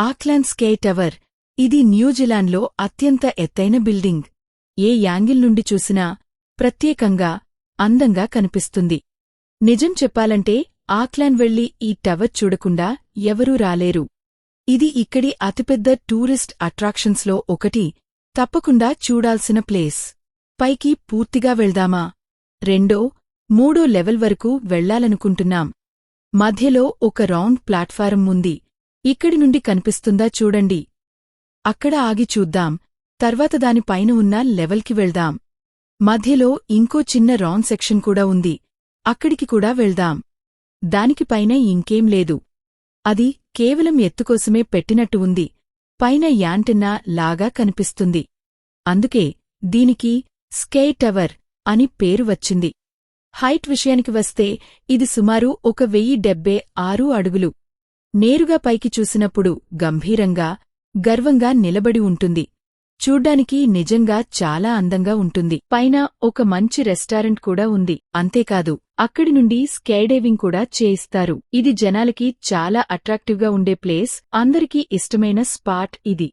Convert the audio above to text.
Auckland sky tower. ఇది న్యూజిలాండ్లో అత్యంత ఎత్తైన బిల్డింగ్. ఏ యాంగిల్ నుండి చూసినా ప్రత్యేకంగా, అందంగా కనిపిస్తుంది. నిజం చెప్పాలంటే ఆక్లాండ్ వెళ్లి ఈ టవర్ చూడకుండా ఎవరూ రాలేరు. ఇది ఇక్కడి అతిపెద్ద టూరిస్ట్ అట్రాక్షన్స్లో ఒకటి. తప్పకుండా చూడాల్సిన ప్లేస్. పైకి పూర్తిగా వెళ్దామా? 2, 3 లెవెల్ వరకు వెళ్లాలనుకుంటున్నాం. మధ్యలో ఒక రౌండ్ ప్లాట్ఫారం ఉంది. ఇక్కడి నుండి కనిపిస్తుందా చూడండి. అక్కడ ఆగి చూద్దాం. తర్వాత దానిపైన ఉన్న లెవెల్కి వెళ్దాం. మధ్యలో ఇంకో చిన్న రౌండ్ సెక్షన్ కూడా ఉంది. అక్కడికి కూడా వెళ్దాం. దానికి పైన ఇంకేం లేదు. అది కేవలం ఎత్తుకోసమే పెట్టినట్టు ఉంది. పైన యాంటెన్నా లాగా కనిపిస్తుంది. అందుకే దీనికి స్కై టవర్ అని పేరు వచ్చింది. హైట్ విషయానికి వస్తే ఇది సుమారు 1076 అడుగులు. నేరుగా పైకి చూసినప్పుడు గంభీరంగా, గర్వంగా నిలబడి ఉంటుంది. చూడ్డానికి నిజంగా చాలా అందంగా ఉంటుంది. పైన ఒక మంచి రెస్టారెంట్ కూడా ఉంది. అంతేకాదు, అక్కడి నుండి స్కైడైవింగ్ కూడా చేయిస్తారు. ఇది జనాలకి చాలా అట్రాక్టివ్గా ఉండే ప్లేస్. అందరికీ ఇష్టమైన స్పాట్ ఇది.